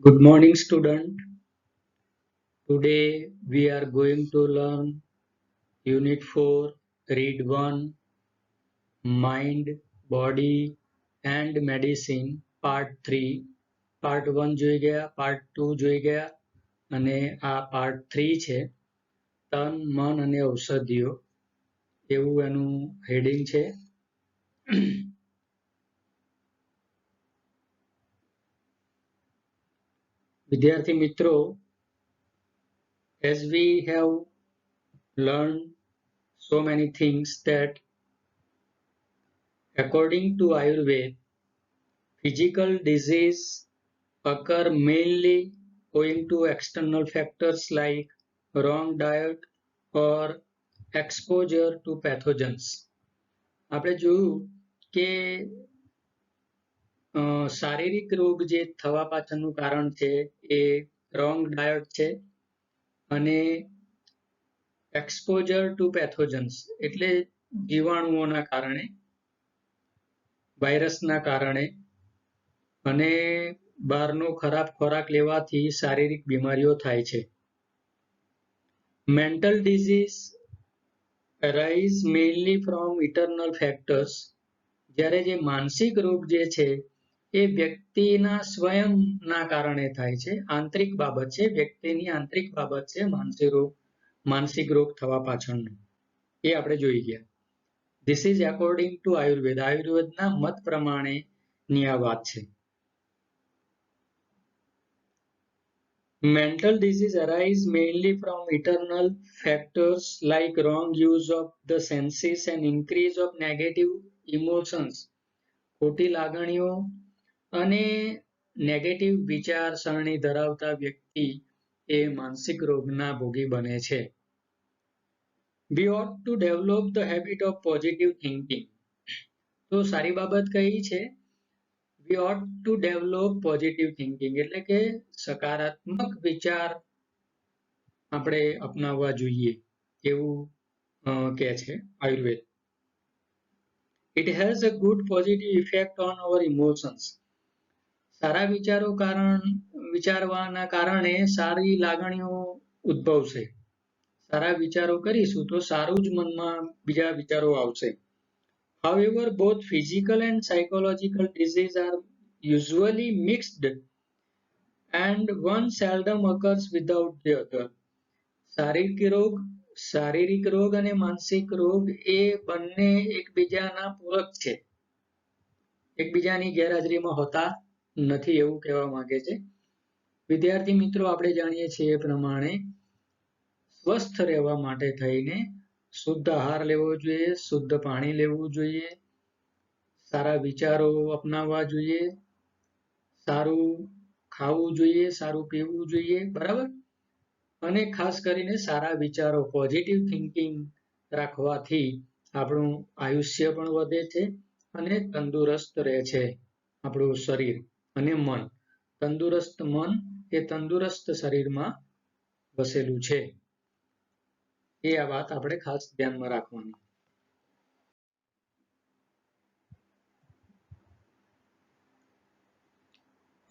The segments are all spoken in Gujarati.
Good morning, student. Today we are going to learn Unit 4, Read 1, Mind, Body and Medicine, Part 3. Part 1 જોઈ ગયા, Part 2 જોઈ ગયા અને આ Part 3 છે. તન, મન અને ઔષધિઓ એવું એનું હેડિંગ છે. વિદ્યાર્થી મિત્રો, as we have learned so many things that according to Ayurveda, physical disease occur mainly owing to external factors like wrong diet or exposure to pathogens. આપણે જોયું કે શારીરિક રોગ જે થવા પાછળનું કારણ છે એ રોંગ ડાયટ છે અને એક્સપોઝર ટુ પેથોજન્સ એટલે જીવાણુઓના કારણે, વાયરસના કારણે અને બહારનો ખરાબ ખોરાક લેવાથી શારીરિક બીમારીઓ થાય છે. Mental disease arise mainly from eternal factors. જ્યારે જે માનસિક રોગ જે છે એ વ્યક્તિના સ્વયંના કારણે થાય છે, આંતરિક બાબત છે, વ્યક્તિની આંતરિક બાબત છે માનસિક રોગ થવા પાછળનું. એ આપણે જોઈ ગયા. This is according to Ayurveda. આયુર્વેદના મત પ્રમાણેની આ વાત છે. Mental disease arise mainly from internal factors like wrong use of the senses and increase of negative emotions. ખોટી લાગણીઓ અને નેગેટિવ વિચારસરણી ધરાવતા વ્યક્તિ એ માનસિક રોગના ભોગી બને છે. We ought to develop the habit of positive thinking. તો સારી બાબત કઈ છે? We ought to develop positive thinking એટલે કે સકારાત્મક વિચાર આપણે અપનાવવા જોઈએ એવું કહે છે Ayurveda. It has a good positive effect on our emotions. સારા વિચારવાના કારણે સારી લાગણીઓ ઉદ્ભવશે. સારા વિચારો કરીશું તો સારું જ મનમાં બીજા વિચારો આવશે. However, both physical and psychological disease are usually mixed and one seldom occurs without the other. શારીરિક રોગ અને માનસિક રોગ એ બંને એકબીજાના પૂરક છે, એકબીજાની ગેરહાજરીમાં હોતા નથી એવું કહેવા માંગે છે. વિદ્યાર્થી મિત્રો, આપણે જાણીએ છીએ એ પ્રમાણે સ્વસ્થ રહેવા માટે થઈને શુદ્ધ આહાર લેવો જોઈએ, શુદ્ધ પાણી લેવું જોઈએ, સારા વિચારો અપનાવવા જોઈએ, સારું ખાવું જોઈએ, સારું પીવું જોઈએ, બરાબર? અને ખાસ કરીને સારા વિચારો, પોઝિટિવ થિંકિંગ રાખવાથી આપણું આયુષ્ય પણ વધે છે અને તંદુરસ્ત રહે છે આપણું શરીર અને મન. તંદુરસ્ત મન એ તંદુરસ્ત શરીરમાં વસેલું છે. એ આ વાત આપણે ખાસ ધ્યાનમાં રાખવાની.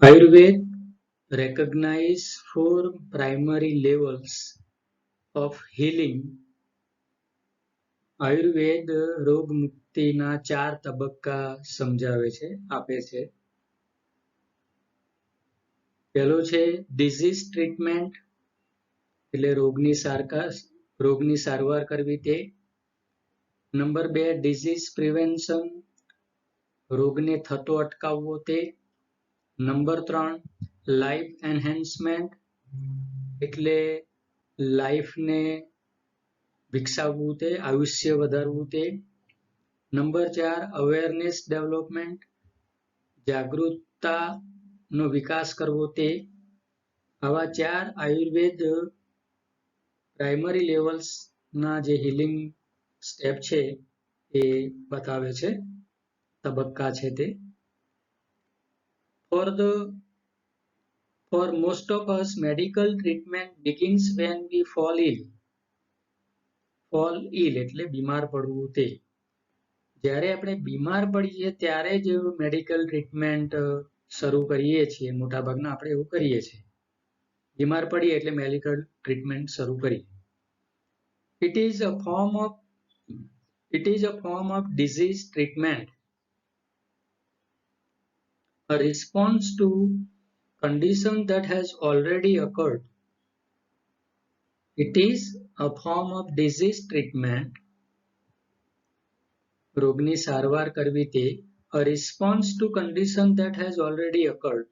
Ayurveda recognize 4 primary levels of healing. Ayurveda રોગ મુક્તિના 4 તબક્કા સમજાવે છે, આપે છે. પહેલો છે ડિઝીઝ ટ્રીટમેન્ટ એટલે રોગની સારવાર કરવી તે. નંબર 2 ડિઝીઝ પ્રિવેન્શન રોગને થતો અટકાવવો તે. નંબર 3 લાઈફ એન્હેન્સમેન્ટ એટલે લાઈફને વિકસાવવું તે, આયુષ્ય વધારવું તે. નંબર 4 અવેરનેસ ડેવલપમેન્ટ જાગૃતતાનો વિકાસ કરવો તે. આવા 4 આયુર્વેદ પ્રાઇમરી લેવલ્સના જે હિલિંગ સ્ટેપ છે એ બતાવે છે, તબક્કા છે તે. For most of us, medical treatment begins when we fall ill. Fall ill એટલે બીમાર પડવું તે. જ્યારે આપણે બીમાર પડીએ ત્યારે જ મેડિકલ ટ્રીટમેન્ટ શરૂ કરીએ છીએ, મોટાભાગના આપણે એવું કરીએ છીએ. બીમાર પડીએ એટલે મેડિકલ ટ્રીટમેન્ટ શરૂ કરીએ. It is a form of disease treatment, a response to condition that has already occurred. It is a form of disease treatment, રોગની સારવાર કરવી તે, a response to condition that has already occurred.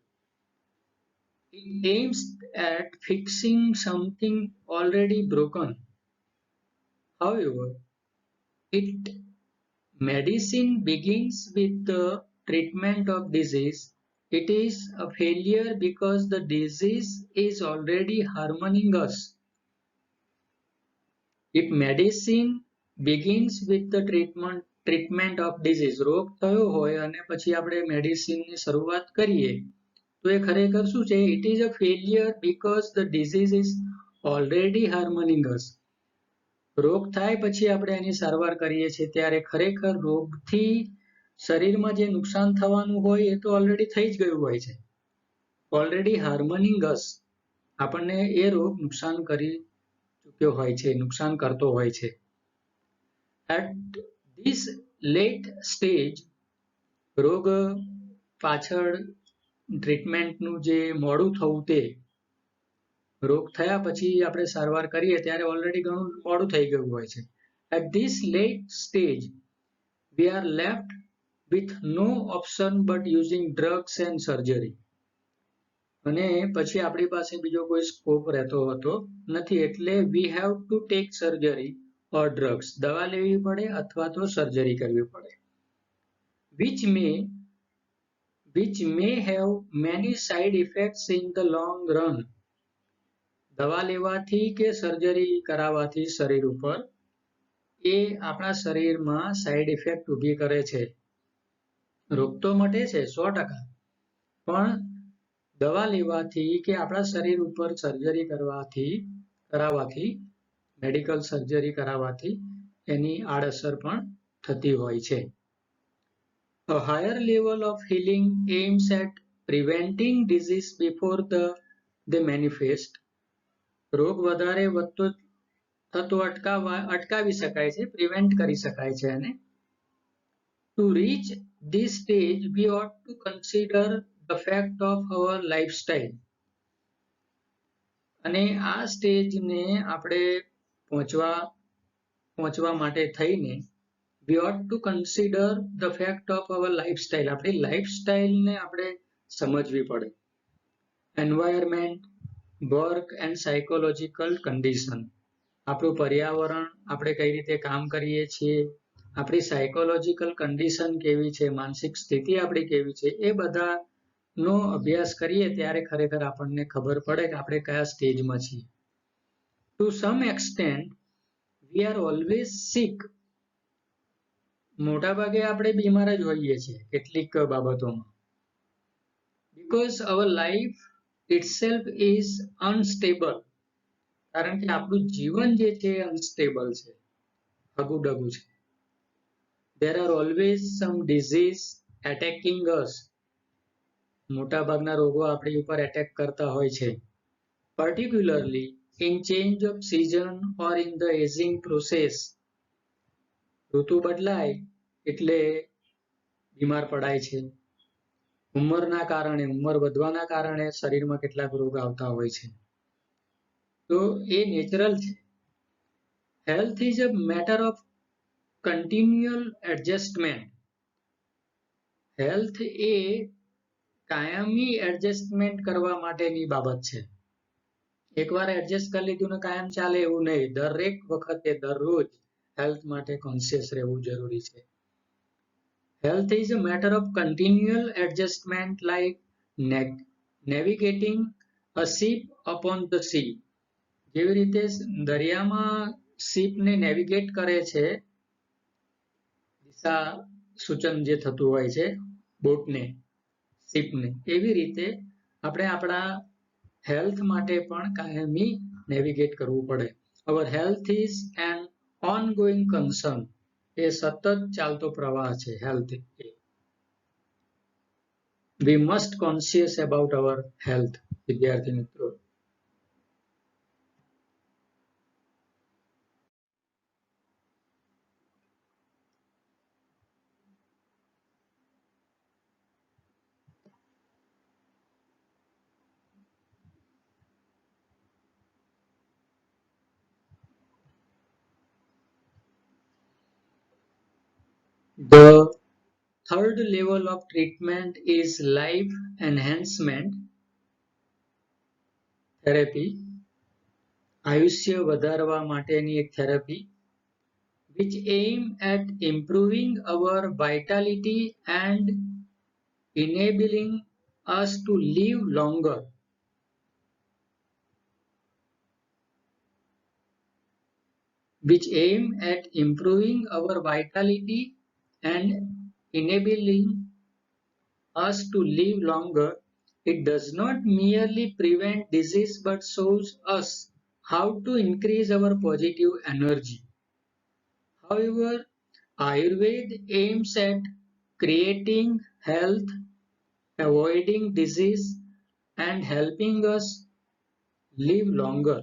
It aims at fixing something already broken. However, medicine begins with the treatment of disease. It is a failure because the disease is already harming us. If medicine begins with the treatment of disease, રોગ થયો હોય અને પછી આપણે મેડિસિનની શરૂઆત કરીએ તો એ ખરેખર શું છે? It is a failure because the disease is already harming us. રોગ થાય પછી આપણે એની સારવાર કરીએ છીએ ત્યારે ખરેખર રોગથી શરીરમાં જે નુકસાન થવાનું હોય એ તો ઓલરેડી થઈ જ ગયું હોય છે. ઓલરેડી હાર્મનિંગ અસ, આપણને એ રોગ નુકસાન કરી ચૂક્યો હોય છે, નુકસાન કરતો હોય છે. At this late stage, રોગ પાછળ ટ્રીટમેન્ટનું જે મોડું થવું તે, રોગ થયા પછી આપણે સારવાર કરીએ ત્યારે ઓલરેડી ઘણું મોડું થઈ ગયું હોય છે. At this late stage, we are left with no option but using drugs and surgery. અને પછી આપણી પાસે બીજો કોઈ સ્કોપ રહેતો હતો નથી, એટલે we have to take surgery or drugs. દવા લેવી પડે અથવા તો સર્જરી કરવી પડે. Which may have many side effects in the long run. દવા લેવાથી કે સર્જરી કરાવવાથી શરીર ઉપર એ આપણા શરીરમાં સાઈડ ઇફેક્ટ ઊભી કરે છે. રોગ તો મટે છે 100%, પણ દવા લેવાથી કે આપણા શરીર ઉપર સર્જરી કરાવવાથી મેડિકલ સર્જરી કરાવવાથી એની આડઅસર પણ થતી હોય છે. A higher level of healing aims at preventing disease before they manifest. રોગ વધારે વધતો થતો અટકાવી શકાય છે, પ્રિવેન્ટ કરી શકાય છે એને. To reach this stage, we ought to consider the fact of our lifestyle. અને આ સ્ટેજને આપણે પહોંચવા માટે થઈને we ought to consider the fact of our lifestyle. આપણી લાઈફસ્ટાઈલને આપણે સમજવી પડે. Environment, work and psychological condition. આપણું પર્યાવરણ, આપણે કઈ રીતે કામ કરીએ છીએ, આપણી સાયકોલોજીકલ કન્ડિશન કેવી છે, માનસિક સ્થિતિ આપણી કેવી છે, એ બધાનો અભ્યાસ કરીએ ત્યારે ખરેખર આપણને ખબર પડે કે આપણે કયા સ્ટેજમાં છીએ. To some extent, we are always sick. મોટાભાગે આપણે બીમાર જ હોઈએ છીએ કેટલીક બાબતોમાં. Because our life itself is unstable. કારણ કે આપણું જીવન જે છે અનસ્ટેબલ છે, હગુડગુ છે. There are always some disease attacking us. મોટાભાગના રોગો આપણી ઉપર એટેક કરતા હોય છે. Particularly in change of season or in the aging process. ઋતુ બદલાય એટલે બીમાર પડાય છે. ઉંમરના કારણે, ઉંમર વધવાના કારણે શરીરમાં કેટલાક રોગ આવતા હોય છે. તો એ નેચરલ છે. Health is a matter of continual adjustment. Health એ કાયમી એડજસ્ટમેન્ટ કરવા માટેની બાબત છે. એકવાર એડજસ્ટ કરી લીધું ને કાયમ ચાલે એવું નહીં. દરેક વખતે દરરોજ હેલ્થ માટે કોન્શિયસ રહેવું જરૂરી છે. Health is a matter of continual adjustment like navigating a ship upon the sea. જેવી રીતે દરિયામાં શિપને નેવિગેટ કરે છે, દિશા સૂચન જે થતું હોય છે બોટને, શિપને, એવી રીતે આપણે આપણા હેલ્થ માટે પણ કાયમી નેવિગેટ કરવું પડે. Our health is an ongoing concern. એ સતત ચાલતો પ્રવાહ છે health. we must conscious about our health. વિદ્યાર્થી મિત્રો, the third level of treatment is life enhancement therapy. આયુષ્ય વધારવા માટેની એક therapy, which aim at improving our vitality and enabling us to live longer. Which aim at improving our vitality and enabling us to live longer. It does not merely prevent disease but shows us how to increase our positive energy. However, Ayurveda aims at creating health, avoiding disease, and helping us live longer.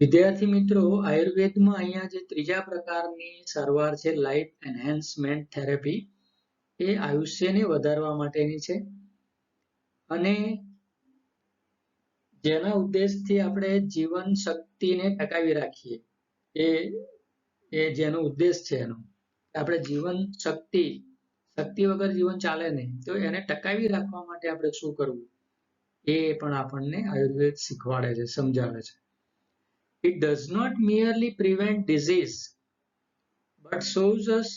વિદ્યાર્થી મિત્રો, આયુર્વેદમાં અહીંયા જે ત્રીજા પ્રકારની સારવાર છે લાઈફ એન્હાન્સમેન્ટ થેરેપી, એ આયુષ્યને વધારવા માટેની છે અને જેના ઉદ્દેશથી આપણે જીવન શક્તિને ટકાવી રાખીએ. એ જેનો ઉદ્દેશ છે એનો, આપણે જીવન શક્તિ વગર જીવન ચાલે નહીં, તો એને ટકાવી રાખવા માટે આપણે શું કરવું એ પણ આપણને આયુર્વેદ શીખવાડે છે, સમજાવે છે. It does not merely prevent disease but shows us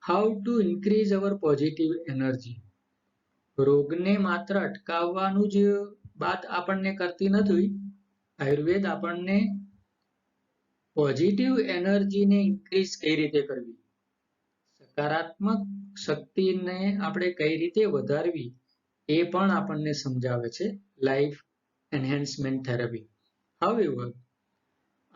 how to increase our positive energy. રોગને માત્ર અટકાવવાનું જ વાત આપણને કરતી નથી. આયુર્વેદ આપણને પોઝિટિવ એનર્જીને ઇન્ક્રીઝ કઈ રીતે કરવી, સકારાત્મક શક્તિને આપણે કઈ રીતે વધારવી એ પણ આપણને સમજાવે છે life enhancement therapy. However,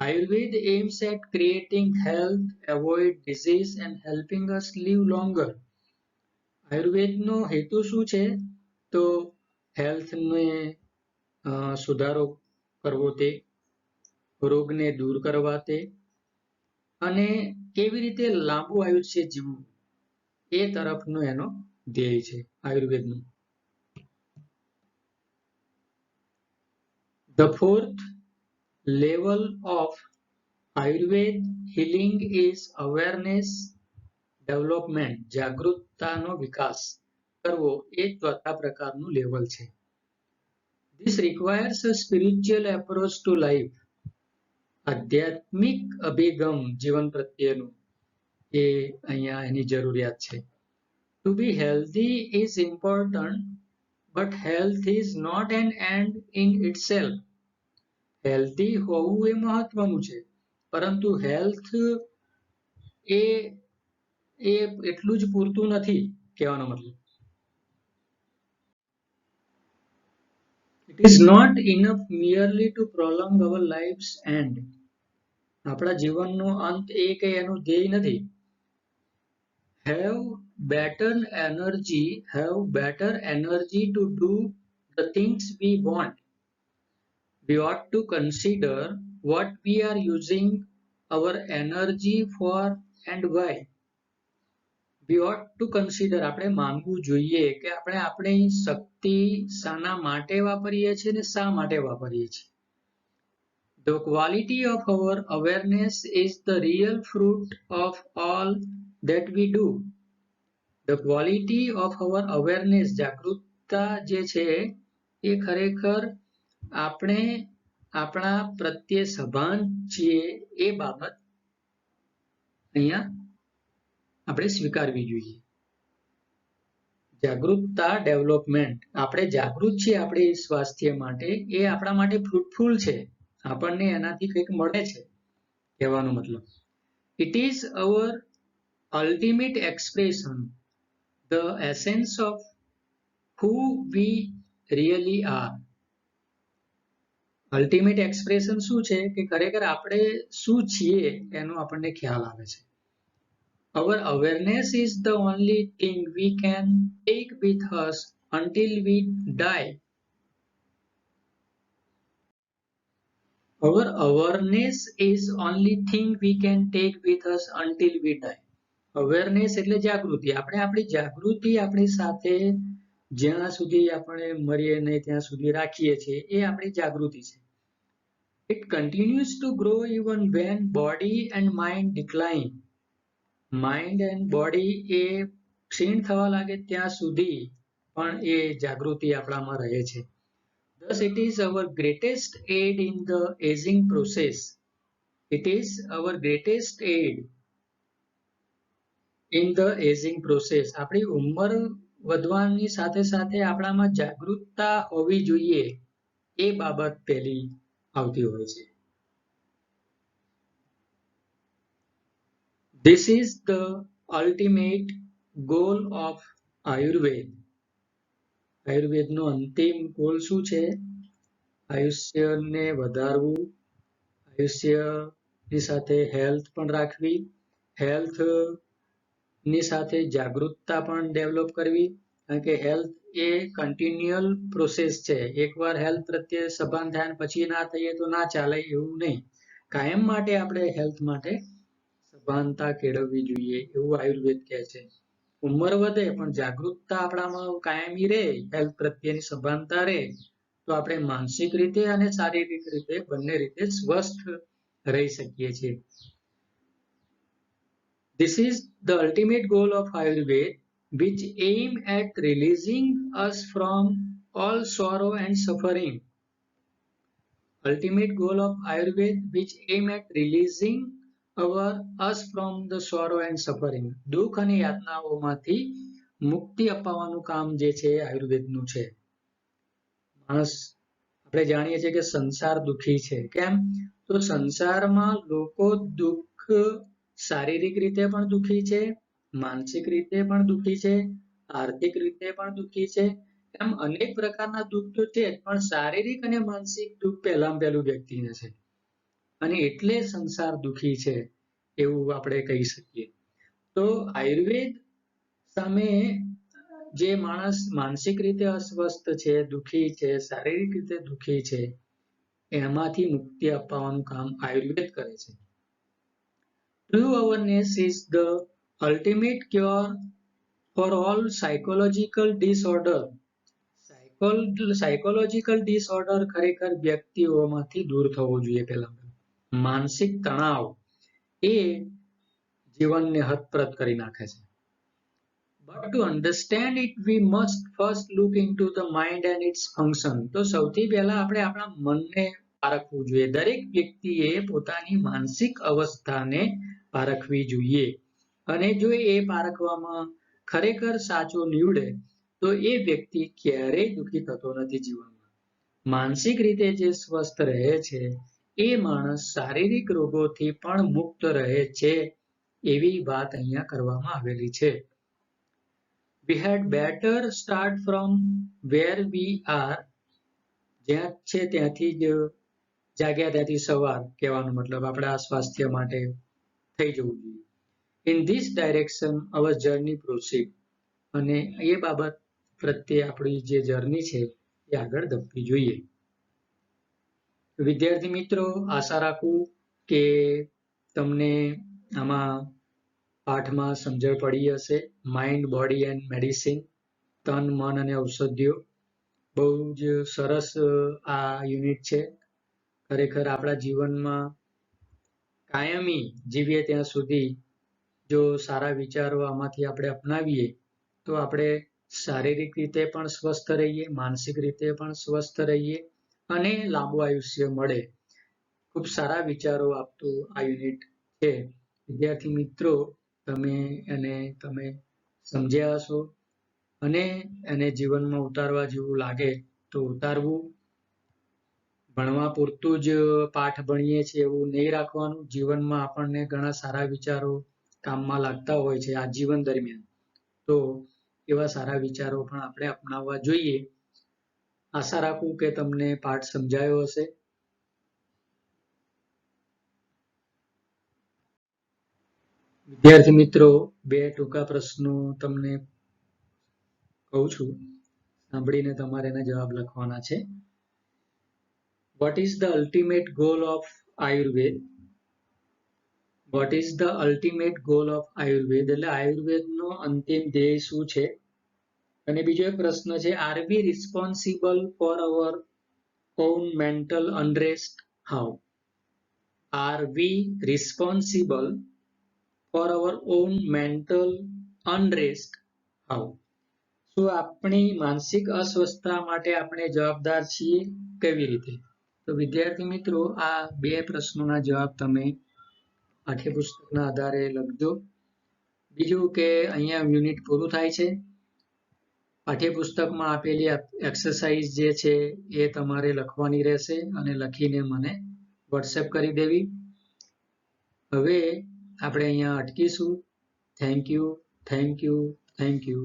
Ayurveda aims at creating health, avoid disease and helping us live longer. આયુર્વેદનો હેતુ શું છે? તો હેલ્થને સુધારો કરવો, તે રોગને દૂર કરવા, તે અને કેવી રીતે લાંબુ આયુષ્ય જીવવું એ તરફનો એનો ધ્યેય છે આયુર્વેદનો. The fourth level of Ayurveda healing is awareness development. જાગૃતતાનો વિકાસ કરવો એ ચોથા પ્રકારનું લેવલ છે. This requires a spiritual approach to life. આધ્યાત્મિક અભિગમ જીવન પ્રત્યેનું એ અહીંયા એની જરૂરિયાત છે. To be healthy is important, but health is not an end in itself. Healthy હોવું એ મહત્વનું છે, પરંતુ હેલ્થ એ એટલું જ પૂરતું નથી, કહેવાનો મતલબ. It is not enough merely to prolong our life's end. આપણા જીવનનો અંત એ કે એનું ધ્યેય નથી. Have better energy to do the things we want. We ought to consider what we are using our energy for and why. We ought to consider, આપણે માનવું જોઈએ કે આપણે આપણી શક્તિ શાના માટે વાપરીએ છીએ ને શા માટે વાપરીએ છીએ. The quality of our awareness is the real fruit of all that we do. The quality of our awareness, જાગૃતતા જે છે એ ખરેખર આપણે આપણા પ્રત્યે સભાન છીએ એ બાબત અહીંયા આપણે સ્વીકારવી જોઈએ. જાગૃતતા ડેવલપમેન્ટ, આપણે જાગૃત છીએ આપણી સ્વાસ્થ્ય માટે, એ આપણા માટે ફ્રૂટફુલ છે, આપણને એનાથી કંઈક મળે છે, કહેવાનો મતલબ. It is our ultimate expression, the essence of who we really are. Ultimate expression શું છે કે ખરેખર આપણે શું છીએ એનો આપણને ખ્યાલ આવે છે. Our awareness is the only thing we can take with us until we die. Our awareness is only thing we can take with us until we die. Awareness એટલે જાગૃતિ. આપણે આપણી જાગૃતિ આપણી સાથે જ્યાં સુધી આપણે મરીએ નહીં ત્યાં સુધી રાખીએ છીએ એ આપણી જાગૃતિ છે. It continues to grow even when body and mind decline. Mind and body એ ક્ષીણ થવા લાગે ત્યાં સુધી પણ એ જાગૃતિ આપણામાં રહે છે. Thus it is our greatest aid in the aging process. It is our greatest aid in the aging process. આપણી ઉંમર વધવાની સાથે સાથે આપણામાં જાગૃતતા હોવી જોઈએ એ બાબત પહેલી આવતી હોય છે. This is the ultimate goal of Ayurveda. આયુર્વેદનો અંતિમ ગોલ શું છે? આયુષ્યને વધારવું, આયુષ્યની સાથે હેલ્થ પણ રાખવી, હેલ્થની સાથે જાગૃતતા પણ ડેવલપ કરવી, કારણ કે હેલ્થ એ કન્ટિન્યુઅલ પ્રોસેસ છે. એકવાર હેલ્થ પ્રત્યે સભાન થાય પછી ના થઈએ તો ના ચાલે એવું નહીં. કાયમ માટે આપણે હેલ્થ માટે સભાનતા કેળવવી જોઈએ એવું આયુર્વેદ કહે છે. ઉંમર વધે પણ જાગૃતતા આપણામાં કાયમી રહે, હેલ્થ પ્રત્યેની સભાનતા રહે, તો આપણે માનસિક રીતે અને શારીરિક રીતે બંને રીતે સ્વસ્થ રહી શકીએ છીએ. This is the ultimate goal of Ayurveda, which aim at releasing us from all sorrow and suffering. Ultimate goal of Ayurveda, which aim at releasing us from the sorrow and suffering. દુઃખ અને યાતનાઓમાંથી મુક્તિ અપાવવાનું કામ જે છે આયુર્વેદનું છે. માણસ આપણે જાણીએ છીએ કે સંસાર દુઃખી છે. કેમ? તો સંસારમાં લોકો દુઃખ શારીરિક રીતે પણ દુઃખી છે, માનસિક રીતે પણ દુઃખી છે, આર્થિક રીતે પણ દુઃખી છે. એમ અનેક પ્રકારના દુઃખ તો છે, પણ શારીરિક અને માનસિક દુઃખ પહેલું વ્યક્તિને છે અને એટલે સંસાર દુઃખી છે એવું આપણે કહી શકીએ. તો આયુર્વેદ સામે જે માણસ માનસિક રીતે અસ્વસ્થ છે, દુઃખી છે, શારીરિક રીતે દુઃખી છે, એમાંથી મુક્તિ અપાવવાનું કામ આયુર્વેદ કરે છે. True awareness is the ultimate cure for all psychological disorder. Psychological disorder ખરેખર વ્યક્તિઓમાંથી દૂર થવો જોઈએ. પહેલા માનસિક તણાવ એ જીવનને હતપ્રત કરી નાખે છે. But to understand it, we must first look into the mind and its function. તો સૌથી પહેલા આપણે આપણા મનને પારખવું જોઈએ. દરેક વ્યક્તિએ પોતાની માનસિક અવસ્થાને પારખવી જોઈએ અને જો એ પારખવામાં ખરેખર સાચો નીવડે તો એ વ્યક્તિ ક્યારેય દુઃખી થતો નથી જીવનમાં. માનસિક રીતે જે સ્વસ્થ રહે છે એ માણસ શારીરિક રોગોથી પણ મુક્ત રહે છે એવી વાત અહીંયા કરવામાં આવેલી છે. We had better start from where we are. જ્યાં છે ત્યાંથી જ જાગ્યા ત્યાંથી સવાર કહેવાનો મતલબ આપણા સ્વાસ્થ્ય માટે થઈ જવું જોઈએ. In this direction our journey proceed. અને એ બાબત પ્રત્યે આપણી જે જર્ની છે એ આગળ ધપવી જોઈએ. વિદ્યાર્થી મિત્રો, આશા રાખું કે તમને આમાં પાઠમાં સમજણ પડી હશે. માઇન્ડ, બોડી એન્ડ મેડિસિન, તન, મન અને ઔષધિઓ. બહુ જ સરસ આ યુનિટ છે. ખરેખર આપણા જીવનમાં કાયમી જીવીએ ત્યાં સુધી જો સારા વિચારો આમાંથી આપણે અપનાવીએ તો આપણે શારીરિક રીતે પણ સ્વસ્થ રહીએ, માનસિક રીતે પણ સ્વસ્થ રહીએ અને લાંબુ આયુષ્ય મળે. ખૂબ સારા વિચારો આપતું આ યુનિટ છે. વિદ્યાર્થી મિત્રો, તમે સમજ્યા હશો અને એને જીવનમાં ઉતારવા જેવું લાગે તો ઉતારવું. ભણવા પૂરતું જ પાઠ ભણીએ છીએ એવું નહીં રાખવાનું. જીવનમાં આપણને ઘણા સારા વિચારો કામમાં લાગતા હોય છે આજીવન દરમિયાન, તો એવા સારા વિચારો પણ આપણે અપનાવવા જોઈએ. આશા રાખું કે તમને પાઠ સમજાયો હશે. વિદ્યાર્થી મિત્રો, બે ટૂંકા પ્રશ્નો તમને કહું છું, સાંભળીને તમારે એના જવાબ લખવાના છે. What is the ultimate goal of Ayurveda? What is the ultimate goal of Ayurveda? એટલે આયુર્વેદનો અંતિમ ધ્યેય શું છે? અને બીજો એક પ્રશ્ન છે, are we responsible for our own mental unrest? How? Are we responsible for our own mental unrest? How? શું આપણી માનસિક અસ્વસ્થતા માટે આપણે જવાબદાર છીએ? કેવી રીતે? તો વિદ્યાર્થી મિત્રો, આ બે પ્રશ્નોના જવાબ તમે પાઠ્યપુસ્તકના આધારે લખજો. બીજું કે અહીંયા યુનિટ પૂરું થાય છે. પાઠ્યપુસ્તકમાં આપેલી એક્સરસાઇઝ જે છે એ તમારે લખવાની રહેશે અને લખીને મને વોટ્સએપ કરી દેવી. હવે આપણે અહીંયા અટકીશું. Thank you.